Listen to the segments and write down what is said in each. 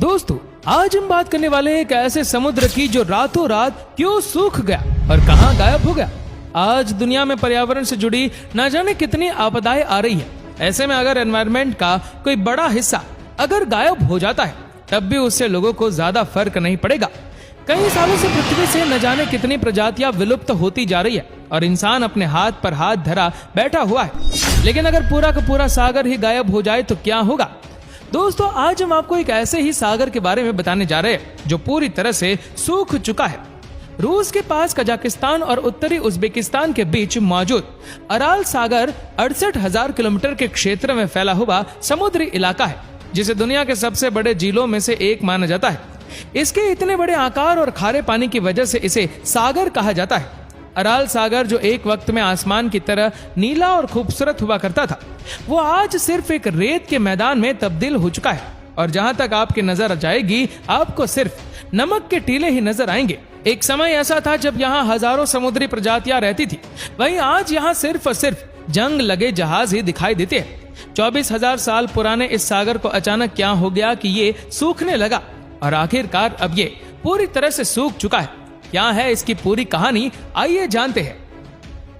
दोस्तों, आज हम बात करने वाले हैं एक ऐसे समुद्र की जो रातों रात क्यों सूख गया और कहां गायब हो गया। आज दुनिया में पर्यावरण से जुड़ी न जाने कितनी आपदाएं आ रही है। ऐसे में अगर एनवायरनमेंट का कोई बड़ा हिस्सा अगर गायब हो जाता है तब भी उससे लोगों को ज्यादा फर्क नहीं पड़ेगा। कई सालों से पृथ्वी से न जाने कितनी प्रजातियां विलुप्त होती जा रही है और इंसान अपने हाथ पर हाथ धरा बैठा हुआ है। लेकिन अगर पूरा का पूरा सागर ही गायब हो जाए तो क्या होगा। दोस्तों, आज हम आपको एक ऐसे ही सागर के बारे में बताने जा रहे हैं जो पूरी तरह से सूख चुका है। रूस के पास कजाकिस्तान और उत्तरी उज्बेकिस्तान के बीच मौजूद अराल सागर 68,000 किलोमीटर के क्षेत्र में फैला हुआ समुद्री इलाका है, जिसे दुनिया के सबसे बड़े झीलों में से एक माना जाता है। इसके इतने बड़े आकार और खारे पानी की वजह से इसे सागर कहा जाता है। अराल सागर जो एक वक्त में आसमान की तरह नीला और खूबसूरत हुआ करता था, वो आज सिर्फ एक रेत के मैदान में तब्दील हो चुका है और जहां तक आपकी नजर जाएगी आपको सिर्फ नमक के टीले ही नजर आएंगे। एक समय ऐसा था जब यहाँ हजारों समुद्री प्रजातियां रहती थी, वहीं आज यहाँ सिर्फ और सिर्फ जंग लगे जहाज ही दिखाई देते हैं। 24,000 साल पुराने इस सागर को अचानक क्या हो गया कि ये सूखने लगा और आखिरकार अब ये पूरी तरह से सूख चुका है। क्या है इसकी पूरी कहानी, आइए जानते हैं।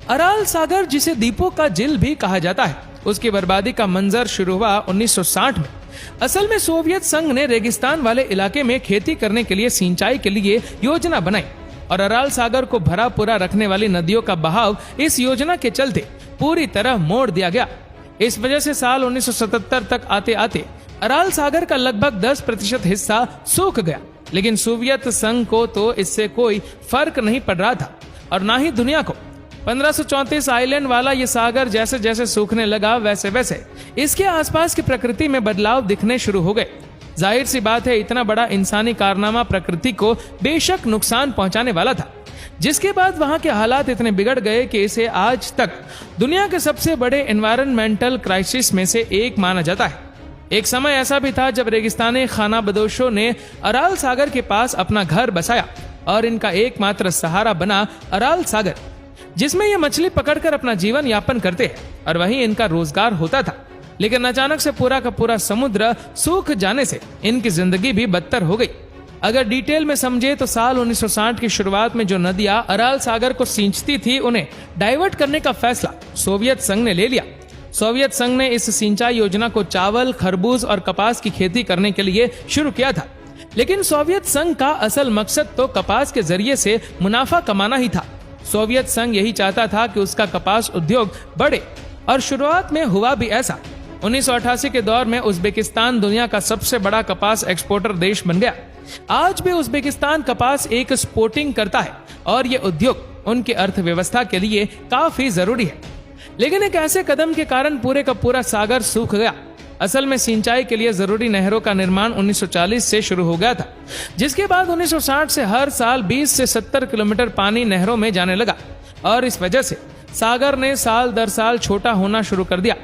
अराल सागर, जिसे द्वीपों का झील भी कहा जाता है, उसकी बर्बादी का मंजर शुरू हुआ 1960 में। असल में सोवियत संघ ने रेगिस्तान वाले इलाके में खेती करने के लिए सिंचाई के लिए योजना बनाई और अराल सागर को भरा पूरा रखने वाली नदियों का बहाव इस योजना के चलते पूरी तरह मोड़ दिया गया। इस वजह से साल 1977 तक आते आते अराल सागर का लगभग 10% हिस्सा सूख गया। लेकिन सोवियत संघ को तो इससे कोई फर्क नहीं पड़ रहा था और ना ही दुनिया को। 1534 आइलैंड वाला ये सागर जैसे जैसे सूखने लगा वैसे वैसे इसके आसपास की प्रकृति में बदलाव दिखने शुरू हो गए। जाहिर सी बात है, इतना बड़ा इंसानी कारनामा प्रकृति को बेशक नुकसान पहुंचाने वाला था, जिसके बाद वहां के हालात इतने बिगड़ गए कि इसे आज तक दुनिया के सबसे बड़े एनवायरमेंटल क्राइसिस में से एक माना जाता है। एक समय ऐसा भी था जब रेगिस्तानी खानाबदोशों ने अराल सागर के पास अपना घर बसाया और इनका एकमात्र सहारा बना अराल सागर, जिसमें ये मछली पकड़कर अपना जीवन यापन करते हैं और वहीं इनका रोजगार होता था। लेकिन अचानक से पूरा का पूरा समुद्र सूख जाने से इनकी जिंदगी भी बदतर हो गई। अगर डिटेल में समझे तो साल 1960 की शुरुआत में जो नदियां अराल सागर को सींचती थी, उन्हें डाइवर्ट करने का फैसला सोवियत संघ ने ले लिया। सोवियत संघ ने इस सिंचाई योजना को चावल, खरबूज और कपास की खेती करने के लिए शुरू किया था। लेकिन सोवियत संघ का असल मकसद तो कपास के जरिए से मुनाफा कमाना ही था। सोवियत संघ यही चाहता था कि उसका कपास उद्योग बढ़े और शुरुआत में हुआ भी ऐसा। 1988 के दौर में उज्बेकिस्तान दुनिया का सबसे बड़ा कपास एक्सपोर्टर देश बन गया। आज भी उज्बेकिस्तान कपास एक एक्सपोर्टिंग करता है और ये उद्योग उनकी अर्थव्यवस्था के लिए काफी जरूरी है। लेकिन एक ऐसे कदम के कारण पूरे का पूरा सागर सूख गया। असल में सिंचाई के लिए जरूरी नहरों का निर्माण 1940 से शुरू हो गया था, जिसके बाद 1960 से हर साल 20 से 70 किलोमीटर पानी नहरों में जाने लगा और इस वजह से सागर ने साल दर साल छोटा होना शुरू कर दिया।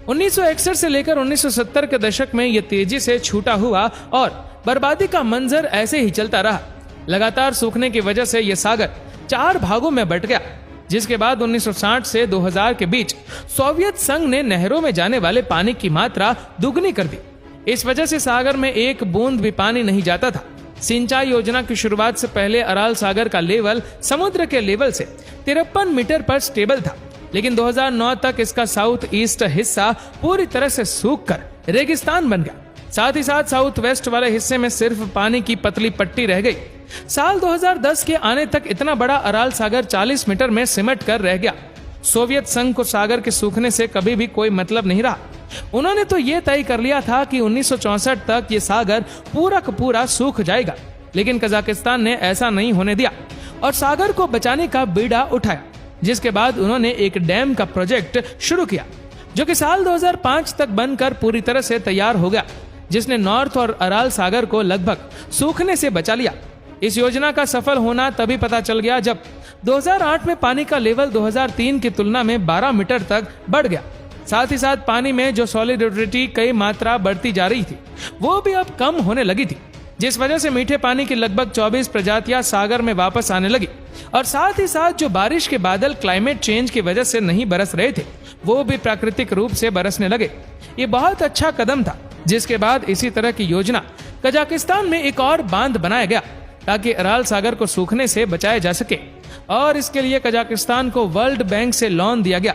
1961 से लेकर 1970 के दशक में यह तेजी से छूटा हुआ और बर्बादी का मंजर ऐसे ही चलता रहा। लगातार सूखने की वजह से यह सागर 4 भागों में बंट गया, जिसके बाद 1960 से 2000 के बीच सोवियत संघ ने नहरों में जाने वाले पानी की मात्रा दुगनी कर दी। इस वजह से सागर में एक बूंद भी पानी नहीं जाता था। सिंचाई योजना की शुरुआत से पहले अराल सागर का लेवल समुद्र के लेवल से 53 मीटर पर स्टेबल था, लेकिन 2009 तक इसका साउथ ईस्ट हिस्सा पूरी तरह से सूखकर रेगिस्तान बन गया। साथ ही साथ साउथ वेस्ट वाले हिस्से में सिर्फ पानी की पतली पट्टी रह गई। साल 2010 के आने तक इतना बड़ा अराल सागर 40 मीटर में सिमट कर रह गया। सोवियत संघ को सागर के सूखने से कभी भी कोई मतलब नहीं रहा। उन्होंने तो ये तय कर लिया था कि 1964 तक ये सागर पूरा का पूरा सूख जाएगा, लेकिन कजाकिस्तान ने ऐसा नहीं होने दिया और सागर को बचाने का बीड़ा उठाया, जिसके बाद उन्होंने एक डैम का प्रोजेक्ट शुरू किया, जो कि साल 2005 तक बनकर पूरी तरह से तैयार हो गया, जिसने नॉर्थ और अराल सागर को लगभग सूखने से बचा लिया। इस योजना का सफल होना तभी पता चल गया जब 2008 में पानी का लेवल 2003 की तुलना में 12 मीटर तक बढ़ गया। साथ ही साथ पानी में जो सॉलिडिटी कई मात्रा बढ़ती जा रही थी, वो भी अब कम होने लगी थी, जिस वजह से मीठे पानी की लगभग 24 प्रजातियां सागर में वापस आने लगी। और साथ ही साथ जो बारिश के बादल क्लाइमेट चेंज की वजह से नहीं बरस रहे थे, वो भी प्राकृतिक रूप से बरसने लगे। ये बहुत अच्छा कदम था, जिसके बाद इसी तरह की योजना कजाकिस्तान में एक और बांध बनाया गया ताकि अराल सागर को सूखने से बचाया जा सके, और इसके लिए कजाकिस्तान को वर्ल्ड बैंक से लोन दिया गया।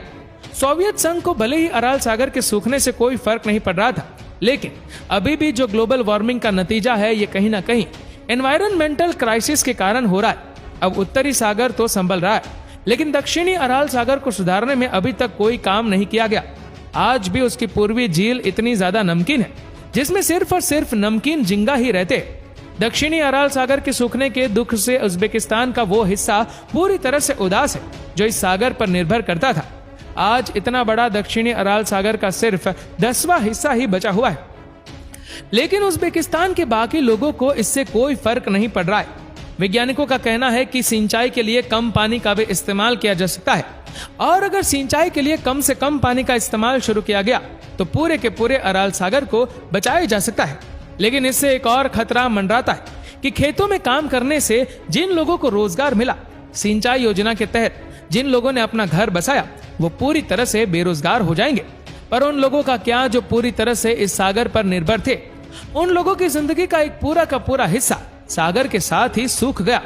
सोवियत संघ को भले ही अराल सागर के सूखने से कोई फर्क नहीं पड़ रहा था, लेकिन अभी भी जो ग्लोबल वार्मिंग का नतीजा है ये कहीं ना कहीं एनवायरमेंटल क्राइसिस के कारण हो रहा है। अब उत्तरी सागर तो संभल रहा है, लेकिन दक्षिणी अराल सागर को सुधारने में अभी तक कोई काम नहीं किया गया। आज भी उसकी पूर्वी झील इतनी ज्यादा नमकीन है जिसमें सिर्फ और सिर्फ नमकीन झींगा ही रहते। दक्षिणी अराल सागर के सूखने के दुख से उज्बेकिस्तान का वो हिस्सा पूरी तरह से उदास है जो इस सागर पर निर्भर करता था। आज इतना बड़ा दक्षिणी अराल सागर का सिर्फ 10वां हिस्सा ही बचा हुआ है, लेकिन उज्बेकिस्तान के बाकी लोगों को इससे कोई फर्क नहीं पड़ रहा है। वैज्ञानिकों का कहना है कि सिंचाई के लिए कम पानी का भी इस्तेमाल किया जा सकता है, और अगर सिंचाई के लिए कम से कम पानी का इस्तेमाल शुरू किया गया तो पूरे के पूरे अराल सागर को बचाया जा सकता है। लेकिन इससे एक और खतरा मंडराता है कि खेतों में काम करने से जिन लोगों को रोजगार मिला, सिंचाई योजना के तहत जिन लोगों ने अपना घर बसाया, वो पूरी तरह से बेरोजगार हो जाएंगे। पर उन लोगों का क्या जो पूरी तरह से इस सागर पर निर्भर थे? उन लोगों की जिंदगी का एक पूरा का पूरा हिस्सा सागर के साथ ही सूख गया।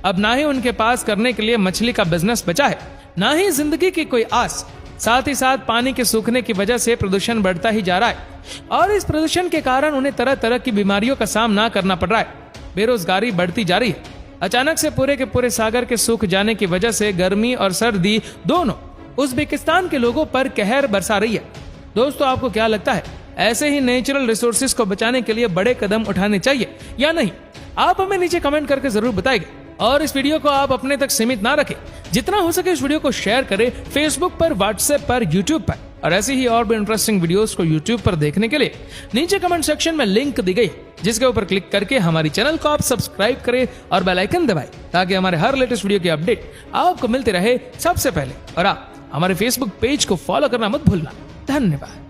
अब ना ही उनके पास करने के लिए मछली का बिजनेस बचा है, ना ही जिंदगी की कोई आस। साथ ही साथ पानी के सूखने की वजह से प्रदूषण बढ़ता ही जा रहा है, और इस प्रदूषण के कारण उन्हें तरह तरह की बीमारियों का सामना करना पड़ रहा है। बेरोजगारी बढ़ती जा रही है। अचानक से पूरे के पूरे सागर के सूख जाने की वजह से गर्मी और सर्दी दोनों उज्बेकिस्तान के लोगों पर कहर बरसा रही है। दोस्तों, आपको क्या लगता है, ऐसे ही नेचुरल रिसोर्सेज को बचाने के लिए बड़े कदम उठाने चाहिए या नहीं? आप हमें नीचे कमेंट करके जरूर बताइए। और इस वीडियो को आप अपने तक सीमित ना रखें, जितना हो सके इस वीडियो को शेयर करें फेसबुक पर, व्हाट्सएप पर, यूट्यूब पर। और ऐसी ही और भी इंटरेस्टिंग वीडियोस को यूट्यूब पर देखने के लिए नीचे कमेंट सेक्शन में लिंक दी गई, जिसके ऊपर क्लिक करके हमारी चैनल को आप सब्सक्राइब करें और बेल आइकन दबाएं, ताकि हमारे हर लेटेस्ट वीडियो की अपडेट आपको मिलती रहे सबसे पहले। और आप हमारे फेसबुक पेज को फॉलो करना मत भूलना। धन्यवाद।